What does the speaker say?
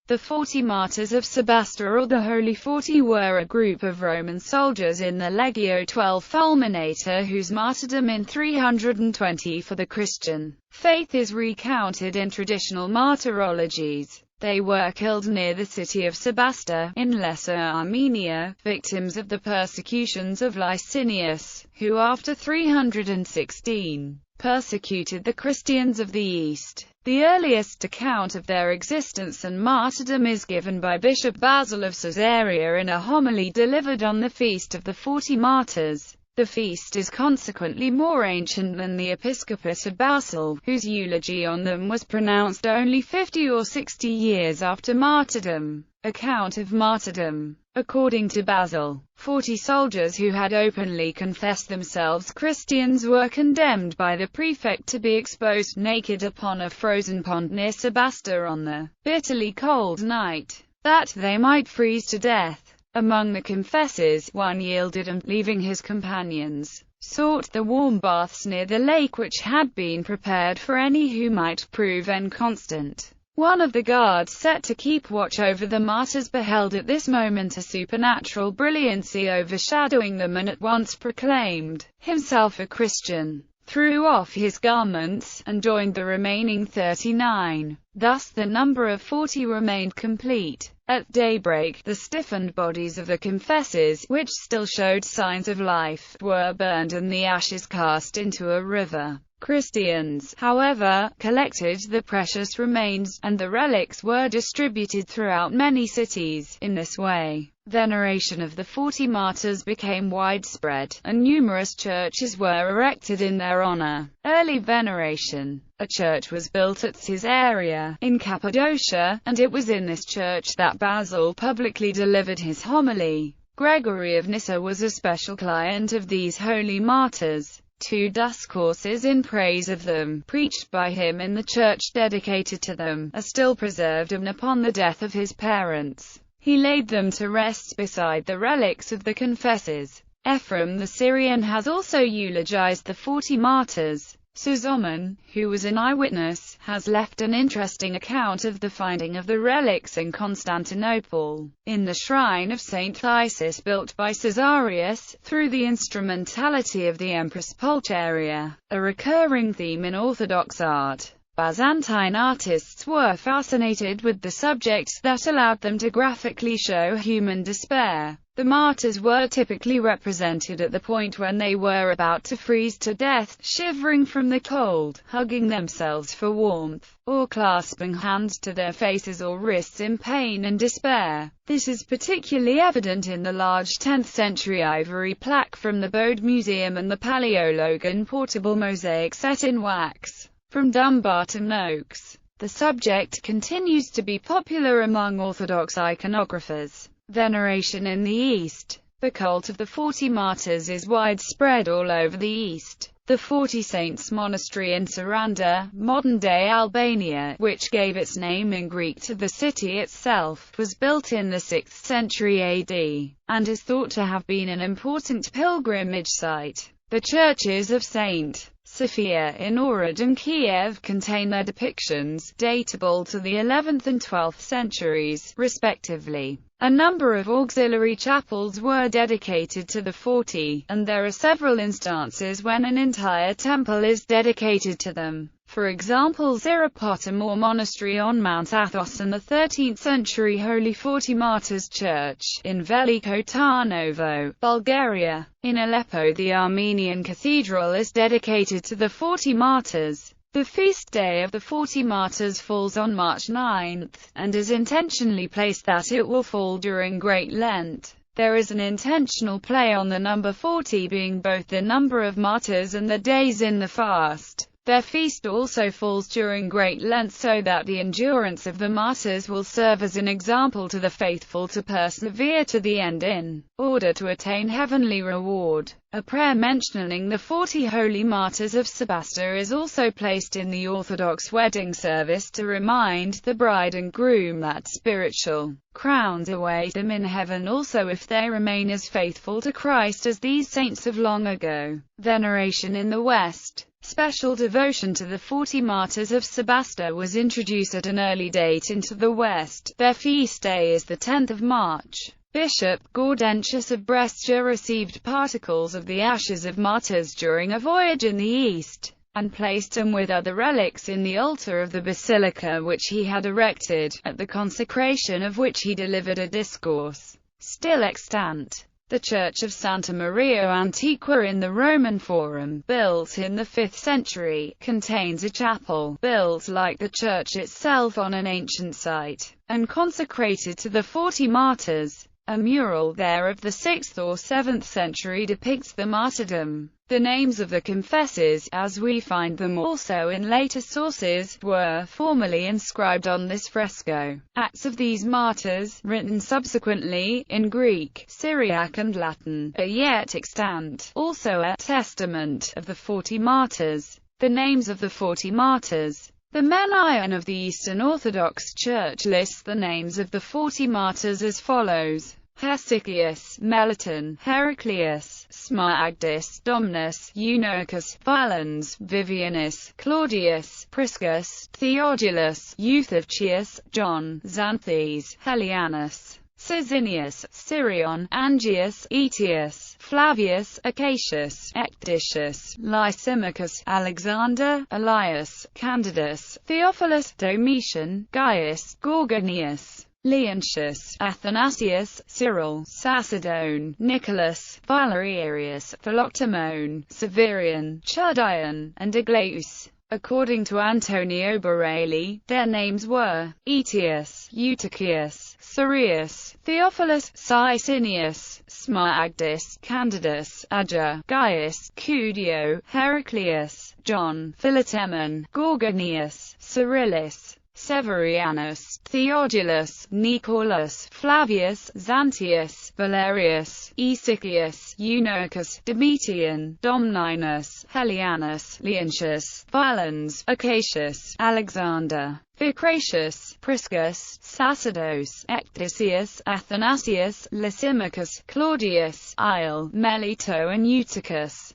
The 40 Martyrs of Sebaste, or the Holy 40, were a group of Roman soldiers in the Legio XII Fulminator whose martyrdom in 320 for the Christian faith is recounted in traditional martyrologies. They were killed near the city of Sebaste, in Lesser Armenia, victims of the persecutions of Licinius, who after 316 persecuted the Christians of the East. The earliest account of their existence and martyrdom is given by Bishop Basil of Caesarea in a homily delivered on the Feast of the 40 Martyrs. The feast is consequently more ancient than the episcopate of Basil, whose eulogy on them was pronounced only 50 or 60 years after martyrdom. Account of martyrdom. According to Basil, 40 soldiers who had openly confessed themselves Christians were condemned by the prefect to be exposed naked upon a frozen pond near Sebaste on the bitterly cold night, that they might freeze to death. Among the confessors, one yielded and, leaving his companions, sought the warm baths near the lake which had been prepared for any who might prove inconstant. One of the guards set to keep watch over the martyrs beheld at this moment a supernatural brilliancy overshadowing them and at once proclaimed himself a Christian, threw off his garments, and joined the remaining 39. Thus the number of 40 remained complete. At daybreak, the stiffened bodies of the confessors, which still showed signs of life, were burned and the ashes cast into a river. Christians, however, collected the precious remains, and the relics were distributed throughout many cities. In this way, veneration of the 40 martyrs became widespread, and numerous churches were erected in their honor. Early veneration. A church was built at Caesarea, in Cappadocia, and it was in this church that Basil publicly delivered his homily. Gregory of Nyssa was a special client of these holy martyrs. 2 discourses in praise of them, preached by him in the church dedicated to them, are still preserved, and upon the death of his parents, he laid them to rest beside the relics of the confessors. Ephraim the Syrian has also eulogized the 40 martyrs. Sozomen, who was an eyewitness, has left an interesting account of the finding of the relics in Constantinople, in the shrine of Saint Isis built by Caesarius, through the instrumentality of the Empress Pulcheria, a recurring theme in Orthodox art. Byzantine artists were fascinated with the subjects that allowed them to graphically show human despair. The martyrs were typically represented at the point when they were about to freeze to death, shivering from the cold, hugging themselves for warmth, or clasping hands to their faces or wrists in pain and despair. This is particularly evident in the large 10th century ivory plaque from the Bode Museum and the Paleologan portable mosaic set in wax from Dumbarton Oaks. The subject continues to be popular among Orthodox iconographers. Veneration in the East. The cult of the 40 martyrs is widespread all over the East. The 40 Saints Monastery in Saranda, modern-day Albania, which gave its name in Greek to the city itself, was built in the 6th century AD, and is thought to have been an important pilgrimage site. The churches of St. Sophia in Ohrid and Kiev contain their depictions, datable to the 11th and 12th centuries, respectively. A number of auxiliary chapels were dedicated to the 40, and there are several instances when an entire temple is dedicated to them. For example, Zirapotamor Monastery on Mount Athos and the 13th century Holy 40 Martyrs Church, in Veliko Tarnovo, Bulgaria. In Aleppo, the Armenian cathedral is dedicated to the 40 martyrs. The feast day of the 40 martyrs falls on March 9, and is intentionally placed that it will fall during Great Lent. There is an intentional play on the number 40 being both the number of martyrs and the days in the fast. Their feast also falls during Great Lent so that the endurance of the martyrs will serve as an example to the faithful to persevere to the end in order to attain heavenly reward. A prayer mentioning the 40 holy martyrs of Sebaste is also placed in the Orthodox wedding service to remind the bride and groom that spiritual crowns await them in heaven also if they remain as faithful to Christ as these saints of long ago. Veneration in the West. Special devotion to the 40 Martyrs of Sebaste was introduced at an early date into the West. Their feast day is the 10th of March. Bishop Gaudentius of Brescia received particles of the ashes of martyrs during a voyage in the East, and placed them with other relics in the altar of the basilica which he had erected, at the consecration of which he delivered a discourse. Still extant, the Church of Santa Maria Antiqua in the Roman Forum, built in the 5th century, contains a chapel, built like the church itself on an ancient site, and consecrated to the 40 martyrs. A mural there of the 6th or 7th century depicts the martyrdom. The names of the confessors, as we find them also in later sources, were formerly inscribed on this fresco. Acts of these martyrs, written subsequently, in Greek, Syriac and Latin, are yet extant. Also a testament of the 40 martyrs. The names of the 40 martyrs. The Menaion of the Eastern Orthodox Church lists the names of the 40 martyrs as follows: Hesychius, Melitone, Heraclius, Smaragdus, Domnus, Eunuchus, Valens, Vivianus, Claudius, Priscus, Theodulus, Eutychius, John, Xanthes, Helianus, Caesinius, Syrion, Angius, Aetius, Flavius, Acacius, Ecdicius, Lysimachus, Alexander, Elias, Candidus, Theophilus, Domitian, Gaius, Gorganius, Leontius, Athanasius, Cyril, Sacedone, Nicholas, Valerius, Philoctemon, Severian, Chudian, and Aglaeus. According to Antonio Borelli, their names were Aetius, Eutychius, Sirius, Theophilus, Sicinius, Smaragdus, Candidus, Ager, Gaius, Cudio, Heraclius, John, Philotemon, Gorganius, Cyrillus, Severianus, Theodulus, Nicolus, Flavius, Xantius, Valerius, Aesychius, Eunuchus, Domitian, Domninus, Helianus, Leontius, Valens, Acacius, Alexander, Vicratius, Priscus, Sacerdos, Ecdicius, Athanasius, Lysimachus, Claudius, Ile, Melito and Eutychus.